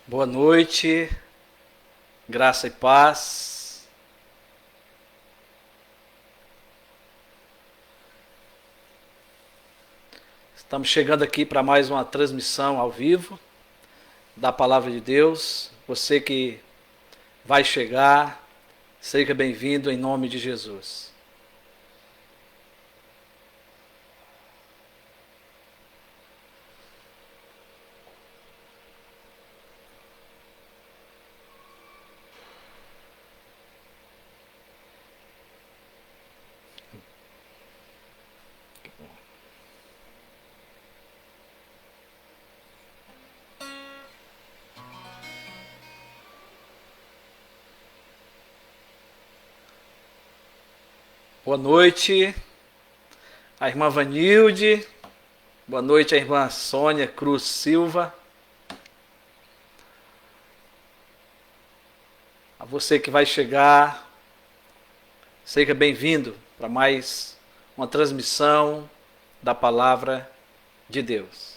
Boa noite, graça e paz. Estamos chegando aqui para mais uma transmissão ao vivo da Palavra de Deus. Você que vai chegar, seja bem-vindo em nome de Jesus. Boa noite, a irmã Vanilde. Boa noite, a irmã Sônia Cruz Silva. A você que vai chegar, seja bem-vindo para mais uma transmissão da Palavra de Deus.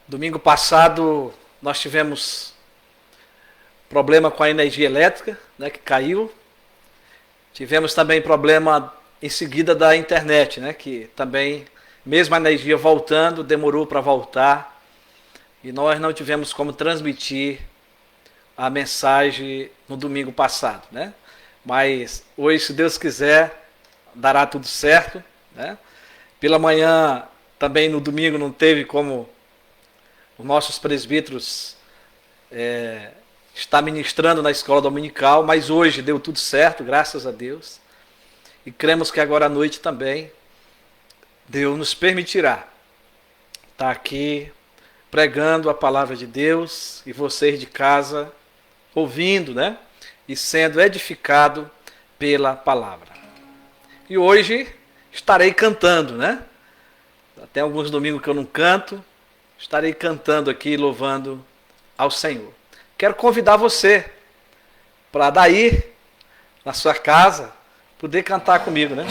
Domingo passado nós tivemos problema com a energia elétrica, né, que caiu. Tivemos também problema em seguida da internet, né, que também, mesmo a energia voltando, demorou para voltar. E nós não tivemos como transmitir a mensagem no domingo passado, né? Mas hoje, se Deus quiser, dará tudo certo, né? Pela manhã, também no domingo, não teve como os nossos presbíteros estar ministrando na escola dominical, mas hoje deu tudo certo, graças a Deus. E cremos que agora à noite também Deus nos permitirá estar aqui pregando a palavra de Deus e vocês de casa ouvindo, né? E sendo edificado pela palavra. E hoje estarei cantando, né? Até alguns domingos que eu não canto, estarei cantando aqui, louvando ao Senhor. Quero convidar você para daí, na sua casa, poder cantar comigo, né?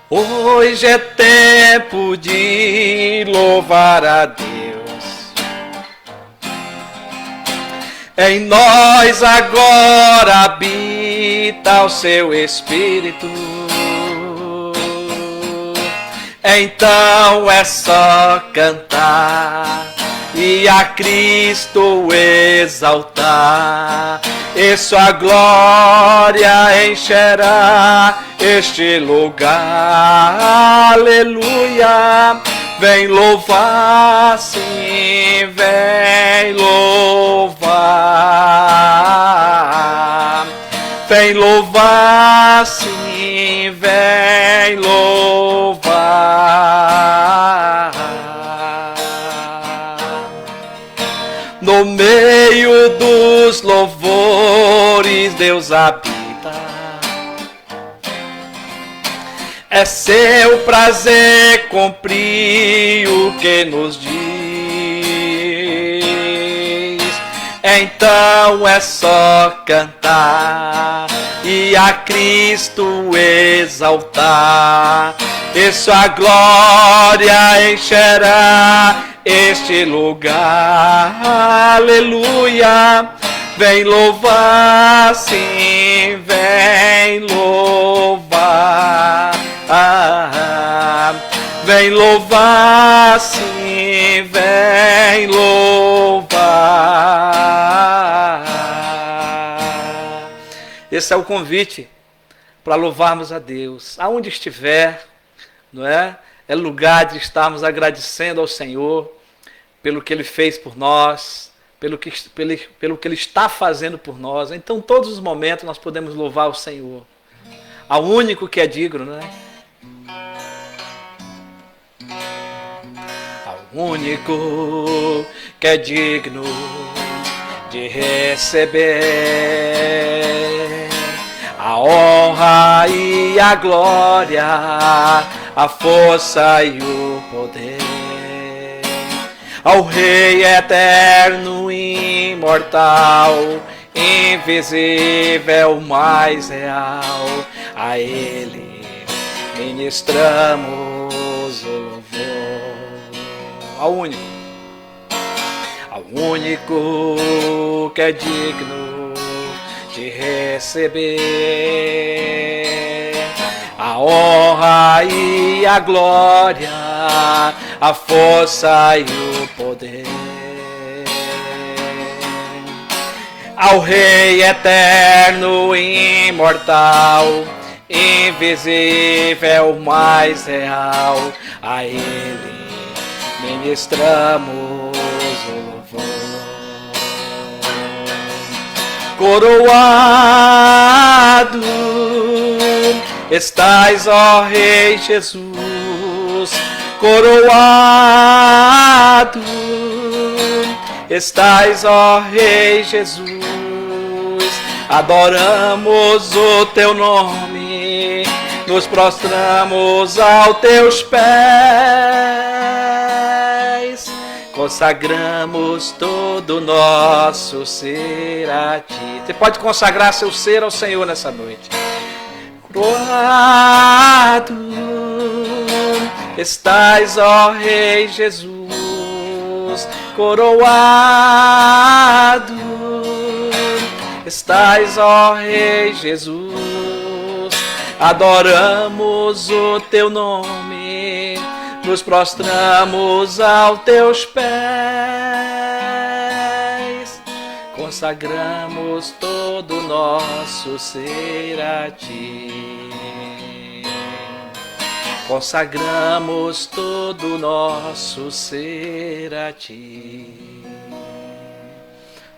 Hoje é tempo de louvar a Deus. Em nós agora habita o seu Espírito. Então é só cantar e a Cristo exaltar, e sua glória encherá este lugar. Aleluia! Vem louvar, sim, vem louvar. Vem louvar, sim, vem louvar. No meio dos louvores Deus habita. É seu prazer cumprir o que nos diz. Então é só cantar e a Cristo exaltar, e sua glória encherá este lugar. Aleluia! Vem louvar, sim, vem louvar. Vem louvar, sim, vem louvar. Esse é o convite para louvarmos a Deus. Aonde estiver, não é? É lugar de estarmos agradecendo ao Senhor pelo que Ele fez por nós, pelo que Ele está fazendo por nós. Então, todos os momentos nós podemos louvar o Senhor, ao único que é digno, né? Ao único que é digno de receber a honra e a glória, a força e o poder. ao Rei eterno, imortal, invisível, mais real, a Ele ministramos o louvor. Ao único que é digno de receber a honra e a glória, a força e o poder. Ao Rei eterno, imortal, invisível, mais real, a Ele ministramos o louvor. Coroado estais, ó Rei Jesus, coroado estais, ó Rei Jesus, adoramos o teu nome, nos prostramos aos teus pés, consagramos todo o nosso ser a ti. Você pode consagrar seu ser ao Senhor nessa noite. Coroado estais, ó Rei Jesus, coroado estais, ó Rei Jesus, adoramos o teu nome, nos prostramos aos teus pés, consagramos todo o nosso ser a ti. Consagramos todo o nosso ser a ti.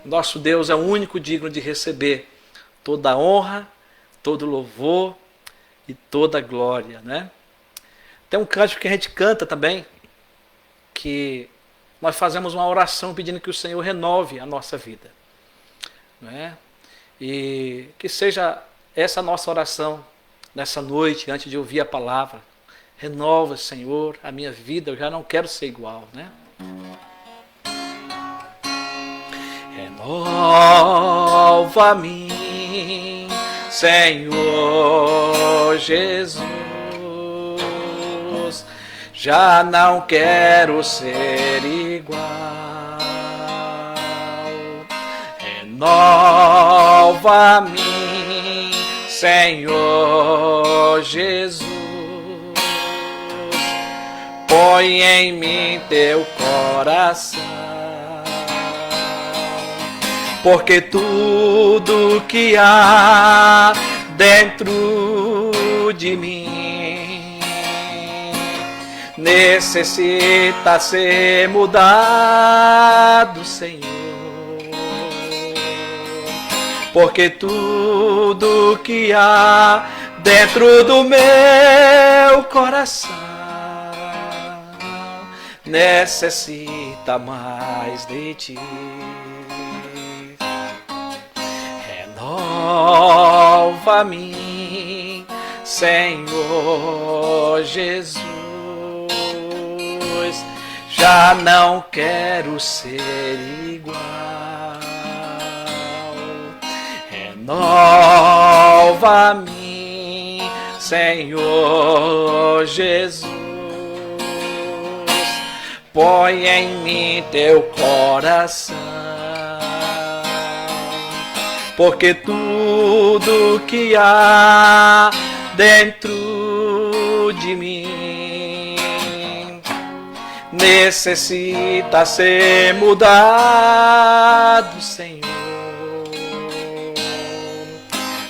Nosso Deus é o único digno de receber toda a honra, todo o louvor e toda a glória, né? Tem um cântico que a gente canta também, que nós fazemos uma oração pedindo que o Senhor renove a nossa vida, né? E que seja essa nossa oração nessa noite, antes de ouvir a palavra. Renova, Senhor, a minha vida, eu já não quero ser igual, né? Renova-me, Senhor Jesus, já não quero ser igual. Renova-me, Senhor Jesus, põe em mim teu coração, porque tudo que há dentro de mim necessita ser mudado, Senhor, porque tudo que há dentro do meu coração necessita mais de ti. Renova-me, Senhor Jesus, já não quero ser igual. Renova-me, Senhor Jesus, põe em mim teu coração, porque tudo que há dentro de mim necessita ser mudado, Senhor,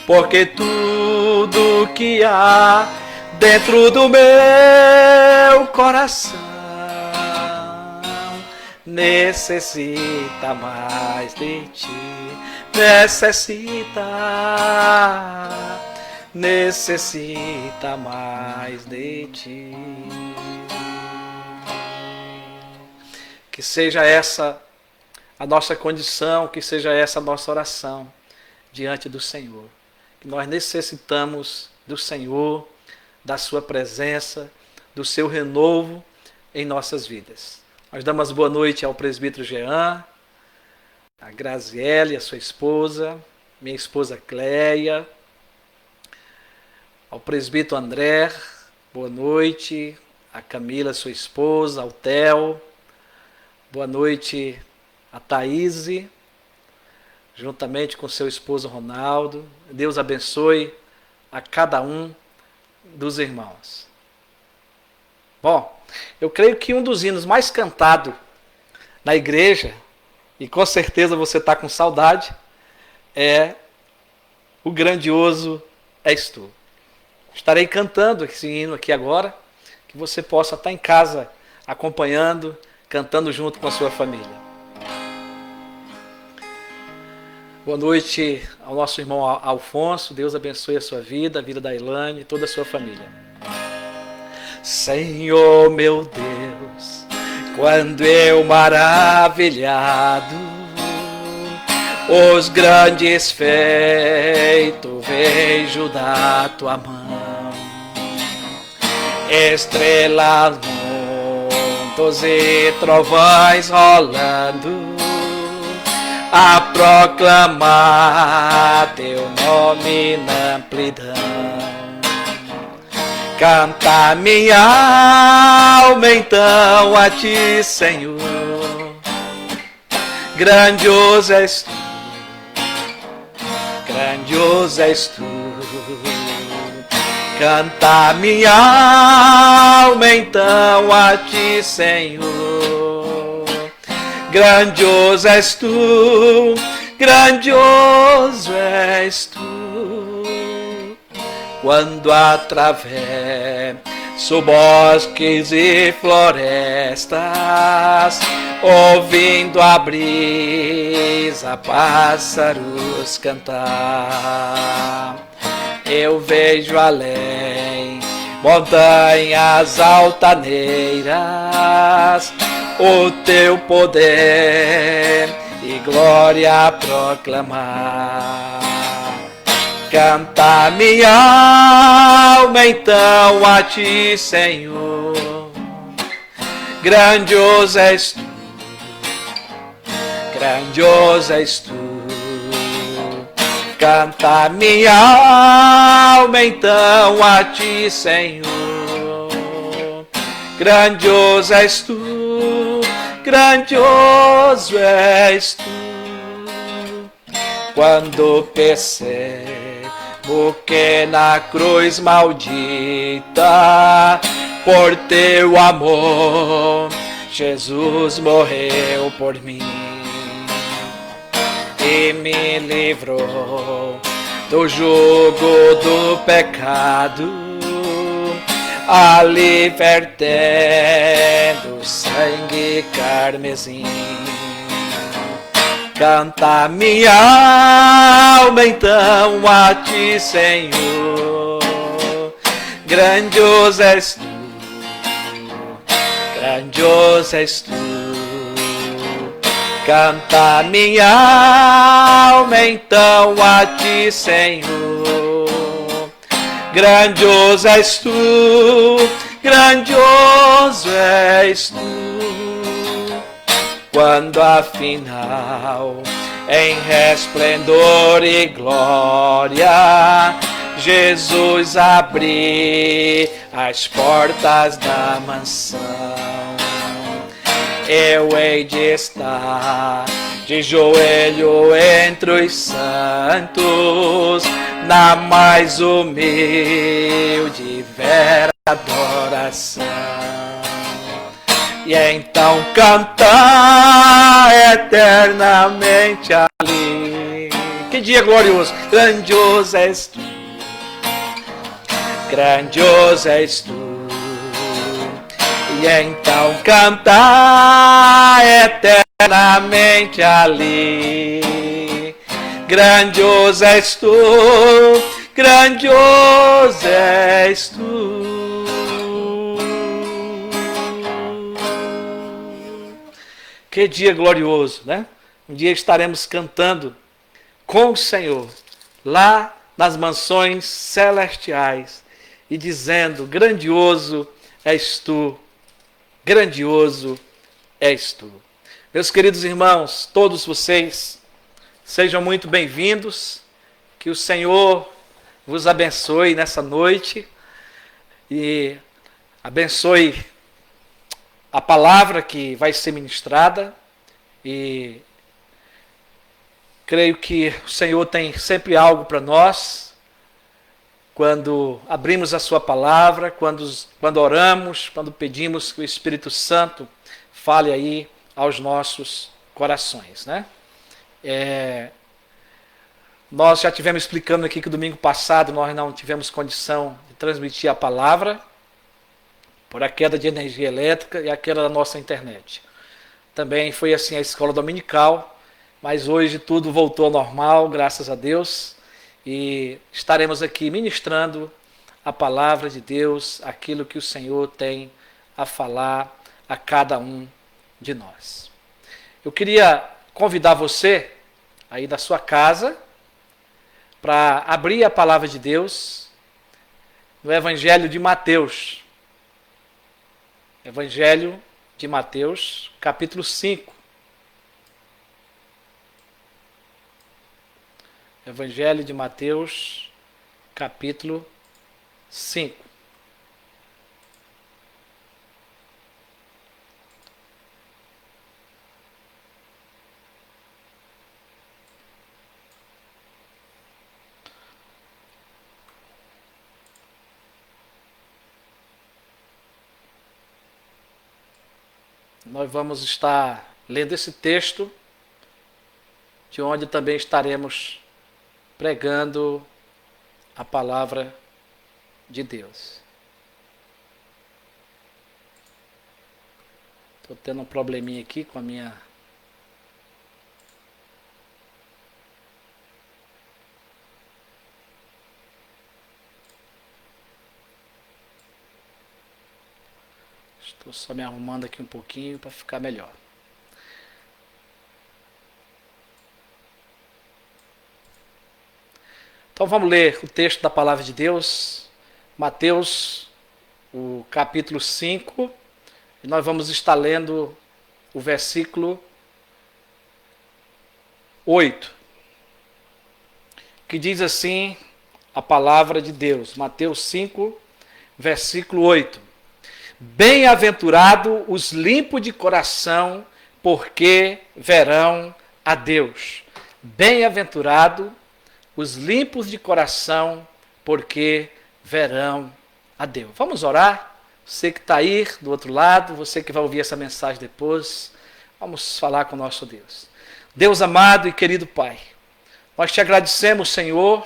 porque tudo que há dentro do meu coração necessita mais de ti, necessita mais de ti. Que seja essa a nossa condição, que seja essa a nossa oração diante do Senhor. Que nós necessitamos do Senhor, da sua presença, do seu renovo em nossas vidas. Nós damos boa noite ao presbítero Jean, a Graziele, a sua esposa, minha esposa Cleia, ao presbítero André, boa noite, a Camila, sua esposa, ao Theo, boa noite a Thaís, juntamente com seu esposo Ronaldo. Deus abençoe a cada um dos irmãos. Bom, eu creio que um dos hinos mais cantados na igreja, e com certeza você está com saudade, é O Grandioso És Tu. Estarei cantando esse hino aqui agora, que você possa estar em casa acompanhando, cantando junto com a sua família. Boa noite ao nosso irmão Alfonso, Deus abençoe a sua vida, a vida da Ilane e toda a sua família. Senhor meu Deus, quando eu maravilhado os grandes feitos vejo da tua mão, estrelas, montes e trovões rolando a proclamar teu nome na amplidão. Canta minha alma então a ti, Senhor, grandioso és tu, grandioso és tu. Canta minha alma então a ti, Senhor, grandioso és tu, grandioso és tu. Quando atravesso bosques e florestas, ouvindo a brisa, pássaros cantar, eu vejo além montanhas altaneiras o teu poder e glória proclamar. Canta minha alma então a ti, Senhor, grandioso és tu, grandioso és tu. Canta minha alma então a ti, Senhor, grandioso és tu, grandioso és tu. Quando percebo que na cruz maldita por teu amor Jesus morreu por mim e me livrou do jugo do pecado, ali vertendo sangue carmesim. Canta minha alma então a ti, Senhor, grandioso és tu, grandioso és tu. Canta minha alma então a ti, Senhor, grandioso és tu, grandioso és tu. Quando afinal em resplendor e glória Jesus abrir as portas da mansão, eu hei de estar de joelho entre os santos, na mais humilde e vera adoração. E então cantar eternamente ali. Que dia glorioso! Grandioso és tu, grandioso és tu. E então cantar eternamente ali. Grandioso és tu, grandioso és tu. Que dia glorioso, né? Um dia estaremos cantando com o Senhor lá nas mansões celestiais e dizendo: grandioso és tu, grandioso és tu. Meus queridos irmãos, todos vocês, sejam muito bem-vindos. Que o Senhor vos abençoe nessa noite e abençoe a palavra que vai ser ministrada. E creio que o Senhor tem sempre algo para nós quando abrimos a sua palavra, quando oramos, quando pedimos que o Espírito Santo fale aí aos nossos corações, né? Nós já tivemos explicando aqui que domingo passado nós não tivemos condição de transmitir a palavra por a queda de energia elétrica e a queda da nossa internet. Também foi assim a escola dominical, mas hoje tudo voltou ao normal, graças a Deus, e estaremos aqui ministrando a palavra de Deus, aquilo que o Senhor tem a falar a cada um de nós. Eu queria convidar você aí da sua casa para abrir a palavra de Deus no Evangelho de Mateus. Evangelho de Mateus, capítulo 5. Evangelho de Mateus, capítulo 5. Nós vamos estar lendo esse texto, de onde também estaremos pregando a palavra de Deus. Estou tendo um probleminha aqui com a minha... Estou só me arrumando aqui um pouquinho para ficar melhor. Então vamos ler o texto da palavra de Deus, Mateus, o capítulo 5, e nós vamos estar lendo o versículo 8, que diz assim a palavra de Deus, Mateus 5, versículo 8. Bem-aventurado os limpos de coração, porque verão a Deus. Bem-aventurado os limpos de coração, porque verão a Deus. Vamos orar? Você que está aí do outro lado, você que vai ouvir essa mensagem depois, vamos falar com o nosso Deus. Deus amado e querido Pai, nós te agradecemos, Senhor,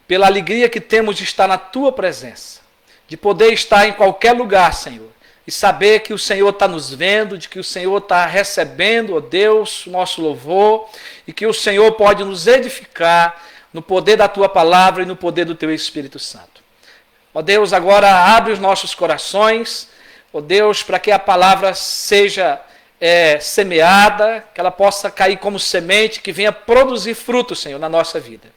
pela alegria que temos de estar na Tua presença, de poder estar em qualquer lugar, Senhor, e saber que o Senhor está nos vendo, de que o Senhor está recebendo, ó Deus, o nosso louvor, e que o Senhor pode nos edificar no poder da Tua palavra e no poder do Teu Espírito Santo. Ó Deus, agora abre os nossos corações, ó Deus, para que a palavra seja semeada, que ela possa cair como semente, que venha produzir fruto, Senhor, na nossa vida.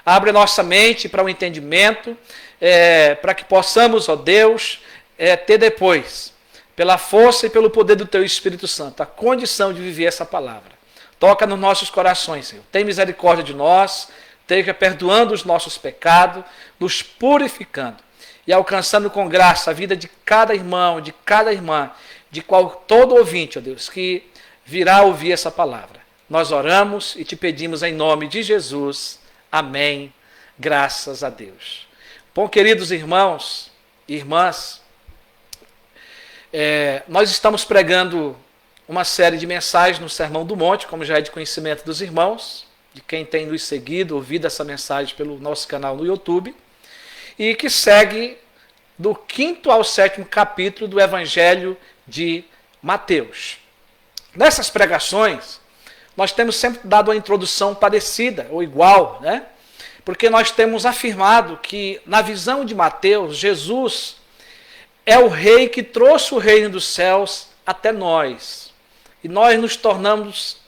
Abre a nossa mente para o entendimento, para que possamos, ó Deus, ter depois, pela força e pelo poder do Teu Espírito Santo, a condição de viver essa palavra. Toca nos nossos corações, Senhor. Tem misericórdia de nós, esteja perdoando os nossos pecados, nos purificando e alcançando com graça a vida de cada irmão, de cada irmã, de todo ouvinte, ó Deus, que virá ouvir essa palavra. Nós oramos e te pedimos em nome de Jesus. Amém. Graças a Deus. Bom, queridos irmãos e irmãs, nós estamos pregando uma série de mensagens no Sermão do Monte, como já é de conhecimento dos irmãos, de quem tem nos seguido, ouvido essa mensagem pelo nosso canal no YouTube, e que segue do 5º ao 7º capítulo do Evangelho de Mateus. Nessas pregações, nós temos sempre dado uma introdução parecida ou igual, né? Porque nós temos afirmado que, na visão de Mateus, Jesus é o rei que trouxe o reino dos céus até nós. E nós nos tornamos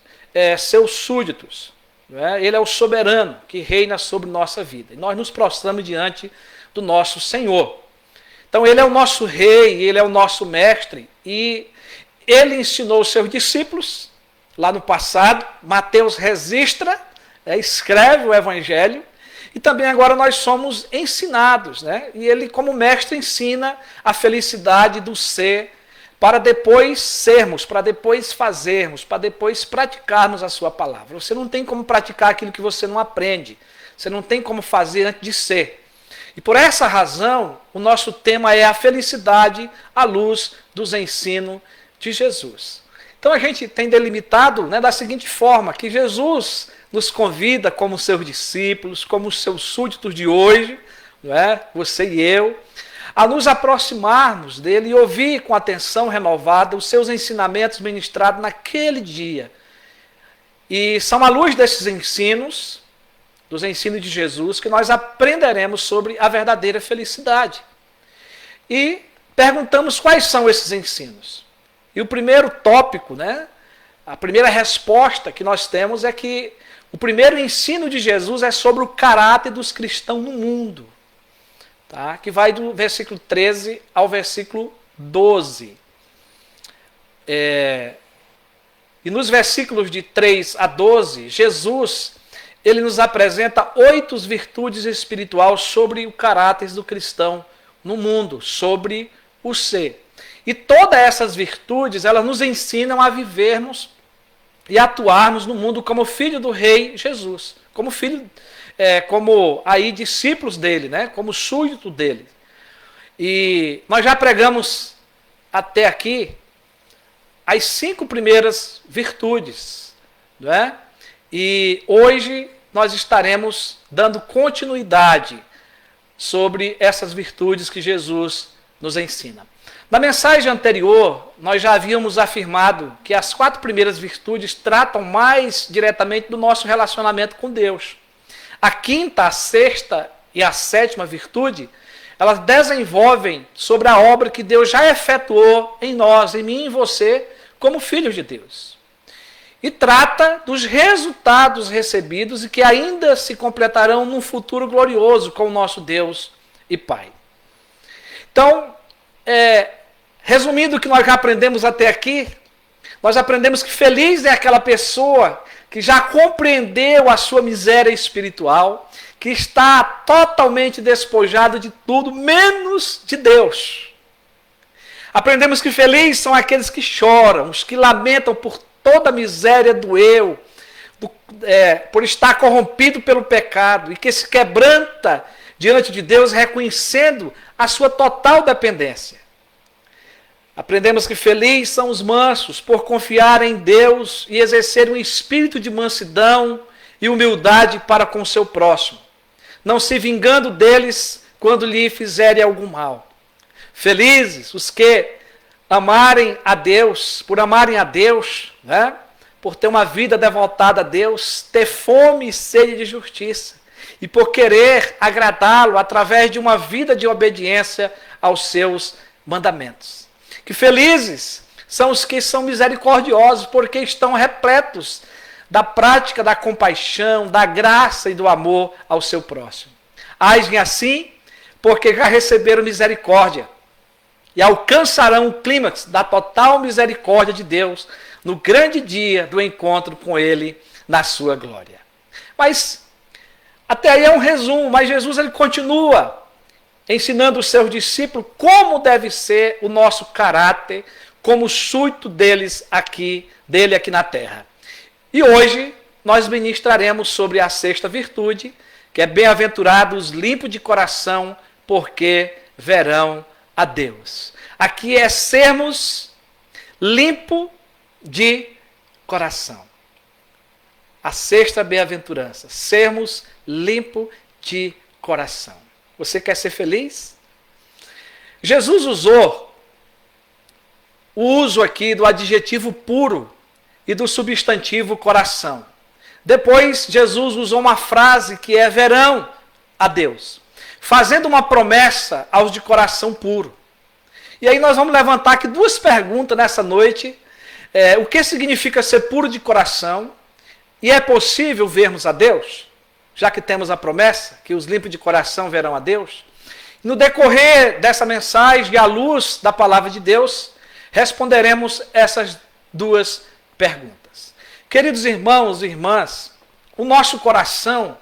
seus súditos. Né? Ele é o soberano que reina sobre nossa vida. E nós nos prostramos diante do nosso Senhor. Então ele é o nosso rei, ele é o nosso mestre. E ele ensinou os seus discípulos, lá no passado. Mateus registra, escreve o Evangelho. E também agora nós somos ensinados, né? E ele, como mestre, ensina a felicidade do ser, para depois sermos, para depois fazermos, para depois praticarmos a sua palavra. Você não tem como praticar aquilo que você não aprende. Você não tem como fazer antes de ser. E por essa razão, o nosso tema é a felicidade à luz dos ensinos de Jesus. Então a gente tem delimitado, né, da seguinte forma, que Jesus nos convida como seus discípulos, como seus súditos de hoje, não é? Você e eu, a nos aproximarmos dele e ouvir com atenção renovada os seus ensinamentos ministrados naquele dia. E são à luz desses ensinos, dos ensinos de Jesus, que nós aprenderemos sobre a verdadeira felicidade. E perguntamos quais são esses ensinos. E o primeiro tópico, né, a primeira resposta que nós temos é que o primeiro ensino de Jesus é sobre o caráter dos cristãos no mundo. Tá? Que vai do versículo 13 ao versículo 12. E nos versículos de 3 a 12, Jesus ele nos apresenta 8 virtudes espirituais sobre o caráter do cristão no mundo, sobre o ser. E todas essas virtudes, elas nos ensinam a vivermos e atuarmos no mundo como filho do rei Jesus, como filho, como aí discípulos dele, né? Como súdito dele. E nós já pregamos até aqui as 5 primeiras virtudes, não é? E hoje nós estaremos dando continuidade sobre essas virtudes que Jesus nos ensina. Na mensagem anterior, nós já havíamos afirmado que as 4 primeiras virtudes tratam mais diretamente do nosso relacionamento com Deus. A 5ª, a 6ª e a 7ª virtude, elas desenvolvem sobre a obra que Deus já efetuou em nós, em mim e em você, como filhos de Deus. E trata dos resultados recebidos e que ainda se completarão num futuro glorioso com o nosso Deus e Pai. Então, resumindo o que nós já aprendemos até aqui, nós aprendemos que feliz é aquela pessoa que já compreendeu a sua miséria espiritual, que está totalmente despojado de tudo, menos de Deus. Aprendemos que felizes são aqueles que choram, os que lamentam por toda a miséria do eu, por estar corrompido pelo pecado, e que se quebranta diante de Deus, reconhecendo a sua total dependência. Aprendemos que felizes são os mansos, por confiar em Deus e exercer um espírito de mansidão e humildade para com o seu próximo, não se vingando deles quando lhe fizerem algum mal. Felizes os que amarem a Deus, por amarem a Deus, né? Por ter uma vida devotada a Deus, ter fome e sede de justiça, e por querer agradá-lo através de uma vida de obediência aos seus mandamentos. Que felizes são os que são misericordiosos, porque estão repletos da prática da compaixão, da graça e do amor ao seu próximo. Agem assim, porque já receberam misericórdia e alcançarão o clímax da total misericórdia de Deus no grande dia do encontro com Ele na sua glória. Mas até aí é um resumo, mas Jesus ele continua ensinando os seus discípulos como deve ser o nosso caráter, como súdito dele aqui na terra. E hoje nós ministraremos sobre a 6ª virtude, que é bem-aventurados limpos de coração, porque verão a Deus. Aqui é sermos limpo de coração. A 6ª bem-aventurança, sermos limpo de coração. Você quer ser feliz? Jesus usou o uso aqui do adjetivo puro e do substantivo coração. Depois, Jesus usou uma frase que é verão a Deus, fazendo uma promessa aos de coração puro. E aí nós vamos levantar aqui 2 perguntas nessa noite. O que significa ser puro de coração? E é possível vermos a Deus? Já que temos a promessa, que os limpos de coração verão a Deus. No decorrer dessa mensagem, à luz da palavra de Deus, responderemos essas duas perguntas. Queridos irmãos e irmãs, o nosso coração,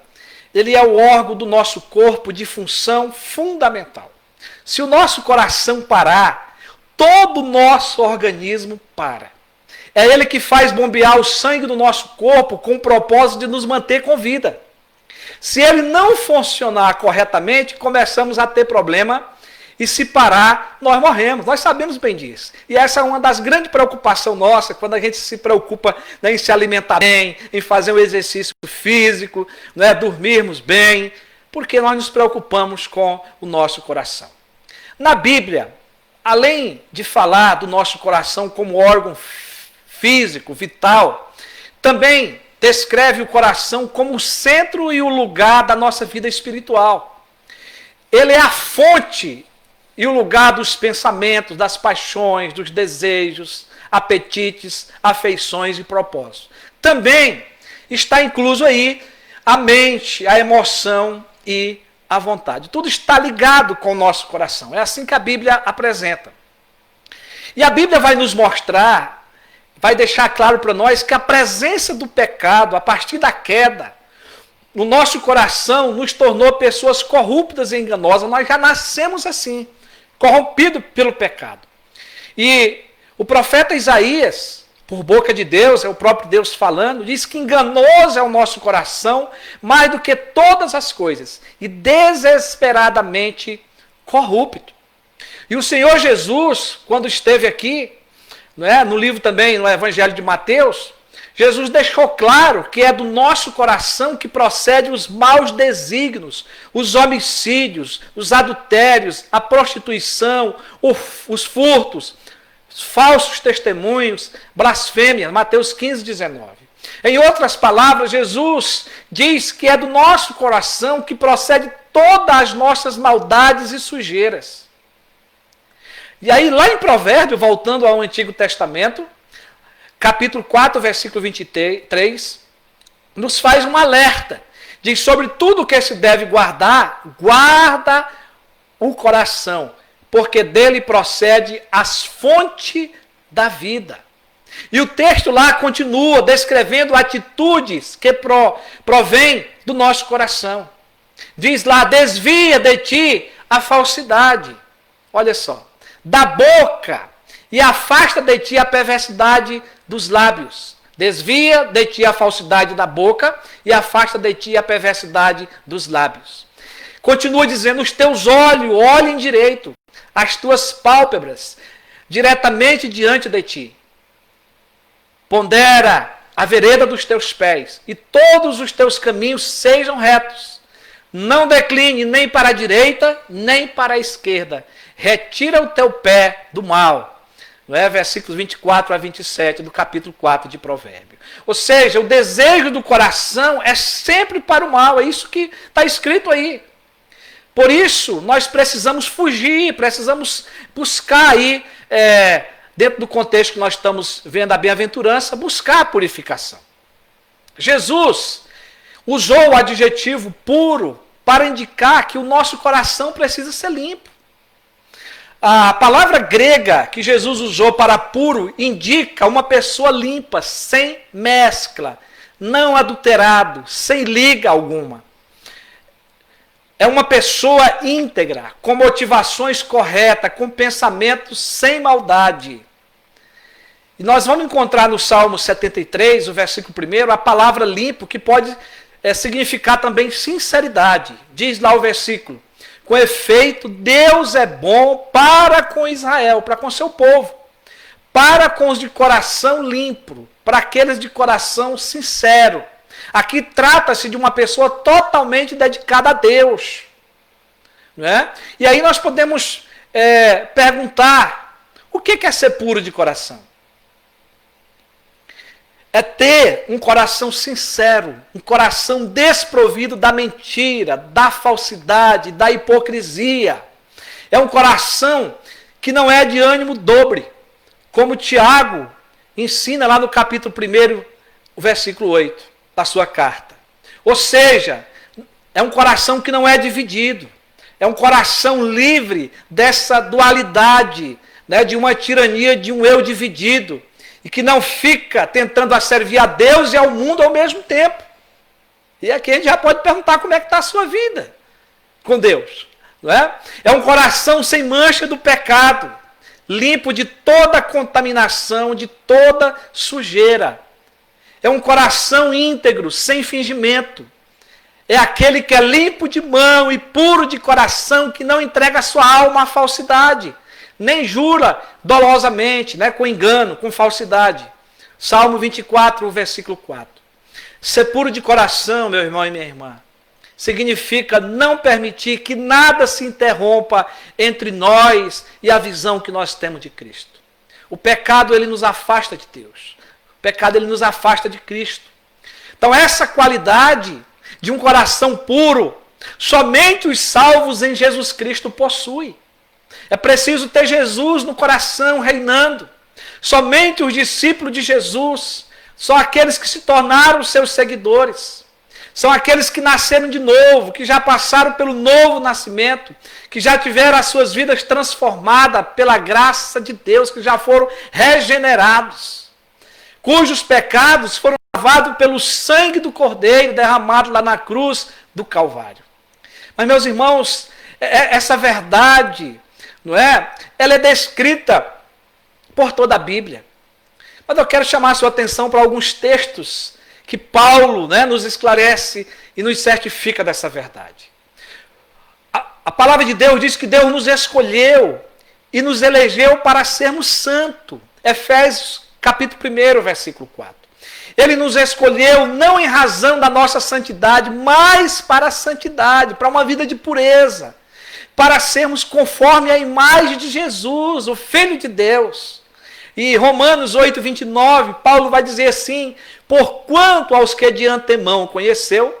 ele é o órgão do nosso corpo de função fundamental. Se o nosso coração parar, todo o nosso organismo para. É ele que faz bombear o sangue do nosso corpo com o propósito de nos manter com vida. Se ele não funcionar corretamente, começamos a ter problema e se parar, nós morremos. Nós sabemos bem disso. E essa é uma das grandes preocupações nossas, quando a gente se preocupa, né, em se alimentar bem, em fazer um exercício físico, né, dormirmos bem, porque nós nos preocupamos com o nosso coração. Na Bíblia, além de falar do nosso coração como órgão físico, vital, também descreve o coração como o centro e o lugar da nossa vida espiritual. Ele é a fonte e o lugar dos pensamentos, das paixões, dos desejos, apetites, afeições e propósitos. Também está incluso aí a mente, a emoção e a vontade. Tudo está ligado com o nosso coração. É assim que a Bíblia apresenta. E a Bíblia vai nos mostrar, vai deixar claro para nós que a presença do pecado, a partir da queda, no nosso coração, nos tornou pessoas corruptas e enganosas. Nós já nascemos assim, corrompidos pelo pecado. E o profeta Isaías, por boca de Deus, é o próprio Deus falando, diz que enganoso é o nosso coração, mais do que todas as coisas, e desesperadamente corrupto. E o Senhor Jesus, quando esteve aqui, no livro também, no Evangelho de Mateus, Jesus deixou claro que é do nosso coração que procede os maus desígnios, os homicídios, os adultérios, a prostituição, os furtos, os falsos testemunhos, blasfêmia, Mateus 15, 19. Em outras palavras, Jesus diz que é do nosso coração que procede todas as nossas maldades e sujeiras. E aí, lá em Provérbios, voltando ao Antigo Testamento, capítulo 4, versículo 23, nos faz um alerta. Diz, sobre tudo que se deve guardar, guarda o coração, porque dele procede as fontes da vida. E o texto lá continua descrevendo atitudes que provém do nosso coração. Diz lá, desvia de ti a falsidade. Olha só. Da boca, e afasta de ti a perversidade dos lábios. Desvia de ti a falsidade da boca, e afasta de ti a perversidade dos lábios. Continua dizendo, os teus olhos olhem direito, as tuas pálpebras, diretamente diante de ti. Pondera a vereda dos teus pés, e todos os teus caminhos sejam retos. Não decline nem para a direita, nem para a esquerda. Retira o teu pé do mal. Não é? Versículos 24 a 27 do capítulo 4 de Provérbios. Ou seja, o desejo do coração é sempre para o mal. É isso que está escrito aí. Por isso, nós precisamos fugir, precisamos buscar aí, dentro do contexto que nós estamos vendo a bem-aventurança, buscar a purificação. Jesus usou o adjetivo puro para indicar que o nosso coração precisa ser limpo. A palavra grega que Jesus usou para puro indica uma pessoa limpa, sem mescla, não adulterado, sem liga alguma. É uma pessoa íntegra, com motivações corretas, com pensamentos sem maldade. E nós vamos encontrar no Salmo 73, o versículo 1, a palavra limpo, que pode significar também sinceridade. Diz lá o versículo. Com efeito, Deus é bom para com Israel, para com seu povo, para com os de coração limpo, para aqueles de coração sincero. Aqui trata-se de uma pessoa totalmente dedicada a Deus. Não é? E aí nós podemos perguntar, o que é ser puro de coração? É ter um coração sincero, um coração desprovido da mentira, da falsidade, da hipocrisia. É um coração que não é de ânimo dobre, como Tiago ensina lá no capítulo 1, o versículo 8 da sua carta. Ou seja, é um coração que não é dividido, é um coração livre dessa dualidade, né, de uma tirania, de um eu dividido, e que não fica tentando servir a Deus e ao mundo ao mesmo tempo. E aqui a gente já pode perguntar como é que está a sua vida com Deus. Não é? É um coração sem mancha do pecado, limpo de toda contaminação, de toda sujeira. É um coração íntegro, sem fingimento. É aquele que é limpo de mão e puro de coração, que não entrega a sua alma à falsidade, nem jura dolosamente, né, com engano, com falsidade. Salmo 24, versículo 4. Ser puro de coração, meu irmão e minha irmã, significa não permitir que nada se interrompa entre nós e a visão que nós temos de Cristo. O pecado, ele nos afasta de Deus. O pecado, ele nos afasta de Cristo. Então, essa qualidade de um coração puro, somente os salvos em Jesus Cristo possuem. É preciso ter Jesus no coração reinando. Somente os discípulos de Jesus são aqueles que se tornaram seus seguidores. São aqueles que nasceram de novo, que já passaram pelo novo nascimento, que já tiveram as suas vidas transformadas pela graça de Deus, que já foram regenerados, cujos pecados foram lavados pelo sangue do Cordeiro derramado lá na cruz do Calvário. Mas, meus irmãos, essa verdade, não é? Ela é descrita por toda a Bíblia. Mas eu quero chamar a sua atenção para alguns textos que Paulo, né, nos esclarece e nos certifica dessa verdade. A palavra de Deus diz que Deus nos escolheu e nos elegeu para sermos santos. Efésios capítulo 1, versículo 4. Ele nos escolheu não em razão da nossa santidade, mas para a santidade, para uma vida de pureza, para sermos conforme a imagem de Jesus, o Filho de Deus. E Romanos 8, 29, Paulo vai dizer assim: porquanto aos que de antemão conheceu,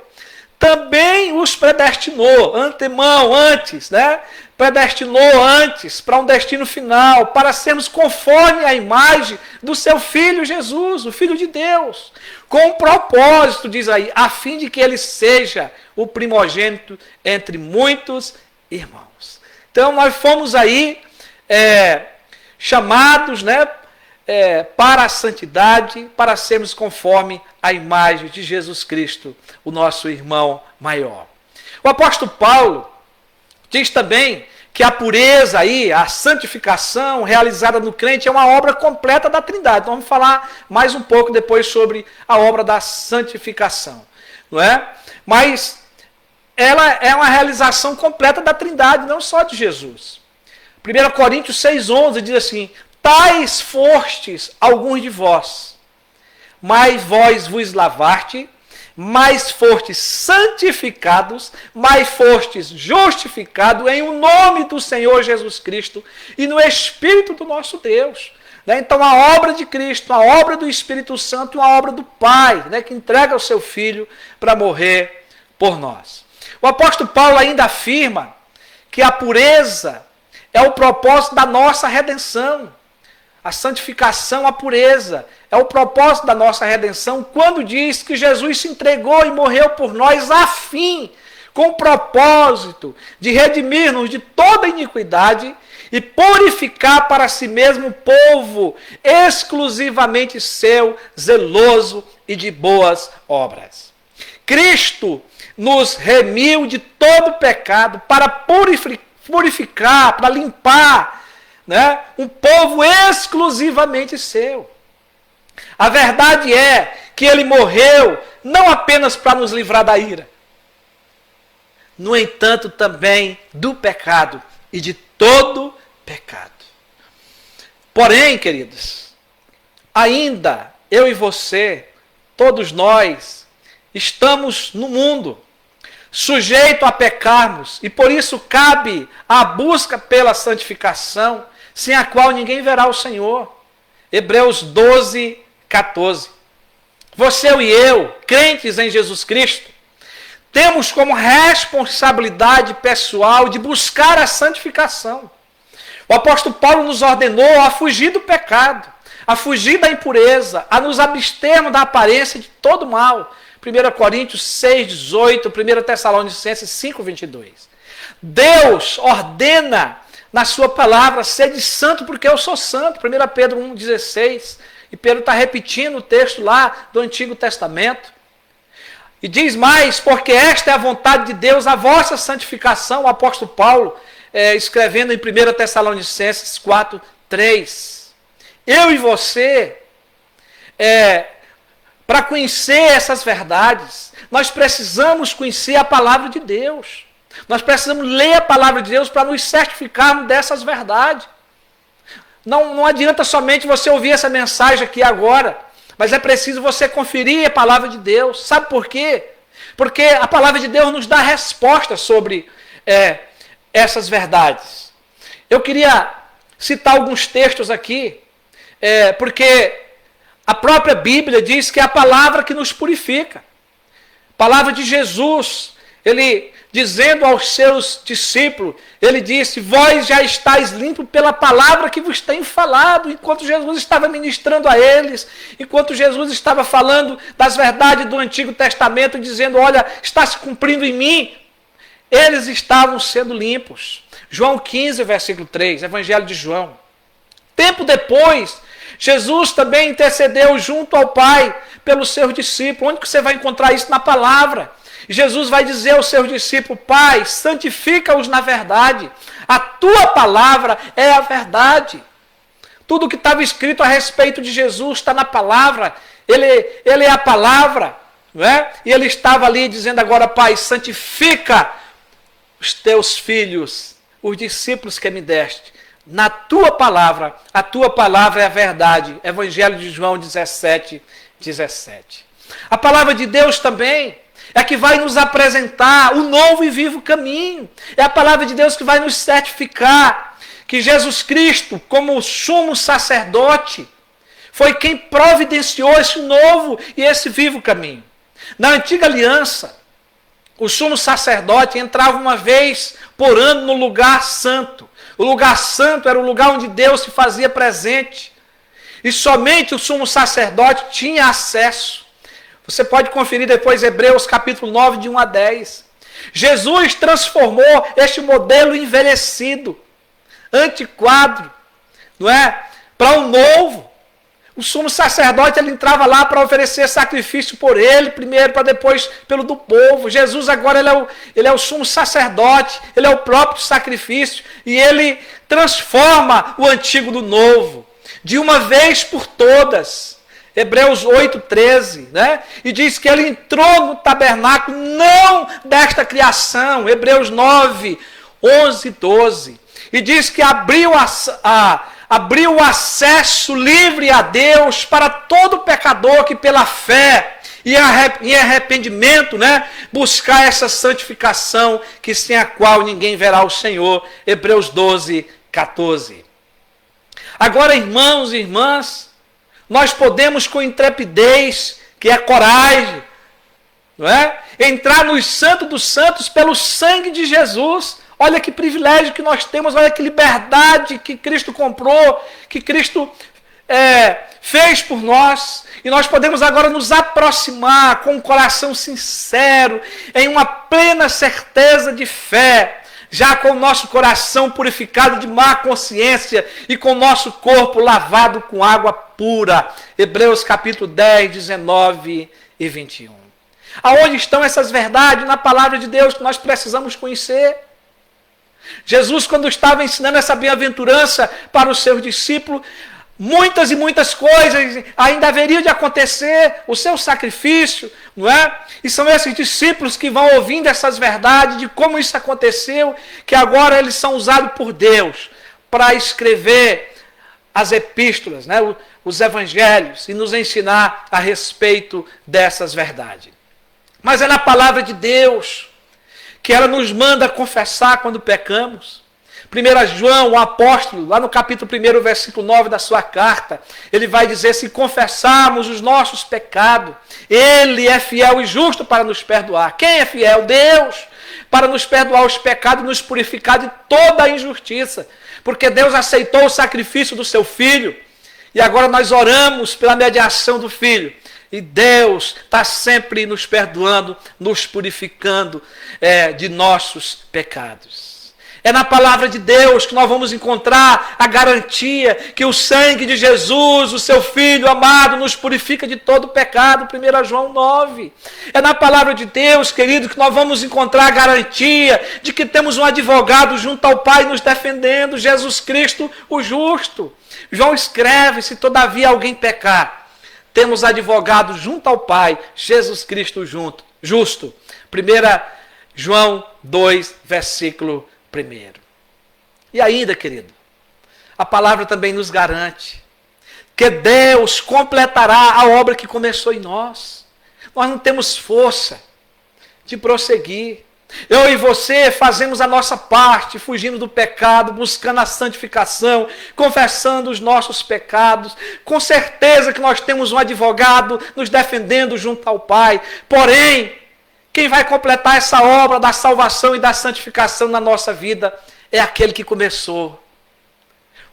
também os predestinou, antemão, antes, né? Predestinou antes para um destino final, para sermos conforme a imagem do seu Filho Jesus, o Filho de Deus, com um propósito, diz aí, a fim de que ele seja o primogênito entre muitos irmãos. Então nós fomos aí chamados, né, para a santidade, para sermos conforme a imagem de Jesus Cristo, o nosso irmão maior. O apóstolo Paulo diz também que a pureza aí, a santificação realizada no crente é uma obra completa da Trindade. Então vamos falar mais um pouco depois sobre a obra da santificação, não é? Mas ela é uma realização completa da Trindade, não só de Jesus. 1 Coríntios 6,11 diz assim: tais fostes alguns de vós, mas vós vos lavaste, mais fostes santificados, mais fostes justificados em o nome do Senhor Jesus Cristo e no Espírito do nosso Deus. Então a obra de Cristo, a obra do Espírito Santo, a obra do Pai, que entrega o seu Filho para morrer por nós. O apóstolo Paulo ainda afirma que a pureza é o propósito da nossa redenção. A santificação, a pureza, é o propósito da nossa redenção, quando diz que Jesus se entregou e morreu por nós a fim, com o propósito de redimir-nos de toda iniquidade e purificar para si mesmo um povo exclusivamente seu, zeloso e de boas obras. Cristo nos remiu de todo pecado para purificar, para limpar, um povo exclusivamente seu. A verdade é que ele morreu não apenas para nos livrar da ira, no entanto também do pecado e de todo pecado. Porém, queridos, ainda eu e você, todos nós, estamos no mundo, sujeito a pecarmos, e por isso cabe a busca pela santificação, sem a qual ninguém verá o Senhor. Hebreus 12, 14. Você e eu, crentes em Jesus Cristo, temos como responsabilidade pessoal de buscar a santificação. O apóstolo Paulo nos ordenou a fugir do pecado, a fugir da impureza, a nos abstermos da aparência de todo mal. 1 Coríntios 6, 18, 1 Tessalonicenses 5, 22. Deus ordena, na sua palavra, sede santo porque eu sou santo, 1 Pedro 1,16, e Pedro está repetindo o texto lá do Antigo Testamento. E diz mais, porque esta é a vontade de Deus, a vossa santificação, o apóstolo Paulo, escrevendo em 1 Tessalonicenses 4:3. Eu e você, para conhecer essas verdades, nós precisamos conhecer a palavra de Deus. Nós precisamos ler a palavra de Deus para nos certificarmos dessas verdades. Não adianta somente você ouvir essa mensagem aqui agora, mas é preciso você conferir a palavra de Deus. Sabe por quê? Porque a palavra de Deus nos dá respostas sobre essas verdades. Eu queria citar alguns textos aqui, porque a própria Bíblia diz que é a palavra que nos purifica. A palavra de Jesus, ele dizendo aos seus discípulos, ele disse, vós já estáis limpos pela palavra que vos tenho falado. Enquanto Jesus estava ministrando a eles, enquanto Jesus estava falando das verdades do Antigo Testamento, dizendo, olha, está se cumprindo em mim, eles estavam sendo limpos. João 15, versículo 3, Evangelho de João. Tempo depois, Jesus também intercedeu junto ao Pai pelos seus discípulos. Onde que você vai encontrar isso? Na palavra. Jesus vai dizer aos seus discípulos, Pai, santifica-os na verdade. A tua palavra é a verdade. Tudo que estava escrito a respeito de Jesus está na palavra. Ele é a palavra. Não é? E ele estava ali dizendo agora, Pai, santifica os teus filhos, os discípulos que me deste. Na tua palavra, a tua palavra é a verdade. Evangelho de João 17:17. A palavra de Deus também é que vai nos apresentar o novo e vivo caminho. É a palavra de Deus que vai nos certificar que Jesus Cristo, como sumo sacerdote, foi quem providenciou esse novo e esse vivo caminho. Na antiga aliança, o sumo sacerdote entrava uma vez por ano no lugar santo. O lugar santo era o lugar onde Deus se fazia presente. E somente o sumo sacerdote tinha acesso. Você pode conferir depois Hebreus capítulo 9, de 1 a 10. Jesus transformou este modelo envelhecido, antiquado, não é? Para um novo. O sumo sacerdote, ele entrava lá para oferecer sacrifício por ele, primeiro, para depois pelo do povo. Jesus agora, ele é o sumo sacerdote, ele é o próprio sacrifício, e ele transforma o antigo no novo, de uma vez por todas. Hebreus 8:13, né? E diz que ele entrou no tabernáculo, não desta criação. Hebreus 9:11-12. E diz que abriu o acesso livre a Deus para todo pecador que pela fé e em arrependimento, né, buscar essa santificação que sem a qual ninguém verá o Senhor. Hebreus 12:14. Agora, irmãos e irmãs, nós podemos com intrepidez, que é coragem, não é? Entrar nos santos dos santos pelo sangue de Jesus. Olha que privilégio que nós temos, olha que liberdade que Cristo comprou, que Cristo fez por nós. E nós podemos agora nos aproximar com um coração sincero, em uma plena certeza de fé, já com o nosso coração purificado de má consciência e com o nosso corpo lavado com água pura. Hebreus capítulo 10, 19 e 21. Aonde estão essas verdades na palavra de Deus que nós precisamos conhecer? Jesus, quando estava ensinando essa bem-aventurança para os seus discípulos, muitas e muitas coisas ainda haveriam de acontecer, o seu sacrifício, não é? E são esses discípulos que vão ouvindo essas verdades de como isso aconteceu, que agora eles são usados por Deus para escrever as epístolas, né? Os evangelhos, e nos ensinar a respeito dessas verdades. Mas é na palavra de Deus que ela nos manda confessar quando pecamos. 1 João, o apóstolo, lá no capítulo 1, versículo 9 da sua carta, ele vai dizer, se confessarmos os nossos pecados, ele é fiel e justo para nos perdoar. Quem é fiel? Deus, para nos perdoar os pecados e nos purificar de toda a injustiça. Porque Deus aceitou o sacrifício do seu Filho, e agora nós oramos pela mediação do Filho. E Deus está sempre nos perdoando, nos purificando de nossos pecados. É na palavra de Deus que nós vamos encontrar a garantia que o sangue de Jesus, o seu Filho amado, nos purifica de todo pecado, 1 João 9. É na palavra de Deus, querido, que nós vamos encontrar a garantia de que temos um advogado junto ao Pai nos defendendo, Jesus Cristo, o justo. João escreve, se todavia alguém pecar, temos advogado junto ao Pai, Jesus Cristo justo. 1 João 2, versículo 1. E ainda, querido, a palavra também nos garante que Deus completará a obra que começou em nós. Nós não temos força de prosseguir. Eu e você fazemos a nossa parte, fugindo do pecado, buscando a santificação, confessando os nossos pecados. Com certeza que nós temos um advogado nos defendendo junto ao Pai. Porém, quem vai completar essa obra da salvação e da santificação na nossa vida é aquele que começou.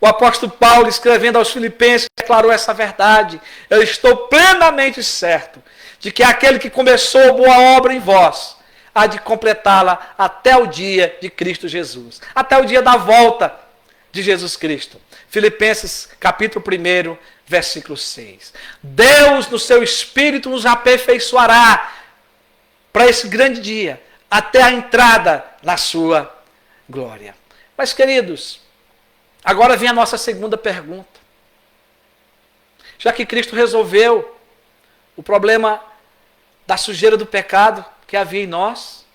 O apóstolo Paulo, escrevendo aos Filipenses, declarou essa verdade. Eu estou plenamente certo de que aquele que começou boa obra em vós há de completá-la até o dia de Cristo Jesus. Até o dia da volta de Jesus Cristo. Filipenses capítulo 1, versículo 6. Deus, no seu Espírito, nos aperfeiçoará para esse grande dia, até a entrada na sua glória. Mas, queridos, agora vem a nossa segunda pergunta. Já que Cristo resolveu o problema da sujeira do pecado que havia em nós,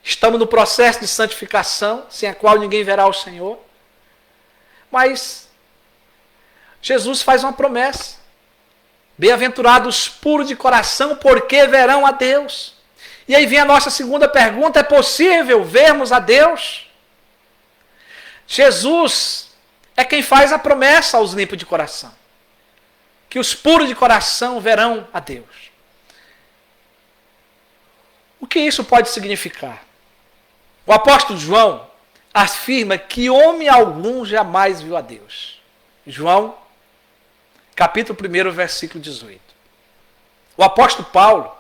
estamos no processo de santificação, sem a qual ninguém verá o Senhor, mas Jesus faz uma promessa. Bem-aventurados puros de coração, porque verão a Deus. E aí vem a nossa segunda pergunta: é possível vermos a Deus? Jesus é quem faz a promessa aos limpos de coração, que os puros de coração verão a Deus. O que isso pode significar? O apóstolo João afirma que homem algum jamais viu a Deus. João, capítulo 1, versículo 18. O apóstolo Paulo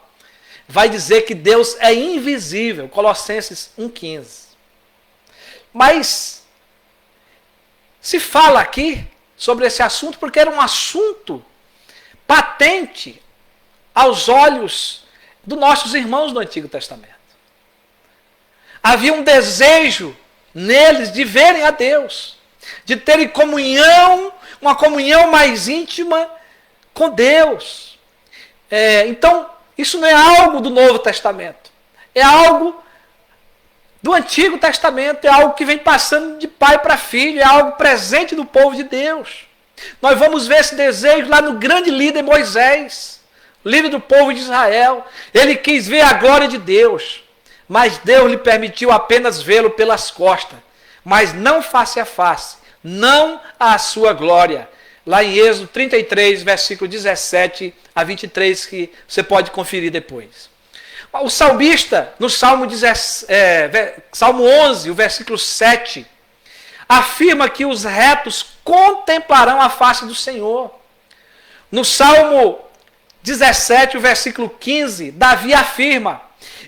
vai dizer que Deus é invisível, Colossenses 1,15. Mas se fala aqui sobre esse assunto porque era um assunto patente aos olhos dos nossos irmãos do Antigo Testamento. Havia um desejo neles de verem a Deus, de terem comunhão, uma comunhão mais íntima com Deus. Então, isso não é algo do Novo Testamento, é algo do Antigo Testamento, é algo que vem passando de pai para filho, é algo presente do povo de Deus. Nós vamos ver esse desejo lá no grande líder Moisés, líder do povo de Israel. Ele quis ver a glória de Deus, mas Deus lhe permitiu apenas vê-lo pelas costas, mas não face a face, não a sua glória. Lá em Êxodo 33, versículo 17 a 23, que você pode conferir depois. O salmista, no Salmo 11, o versículo 7, afirma que os retos contemplarão a face do Senhor. No Salmo 17, o versículo 15, Davi afirma: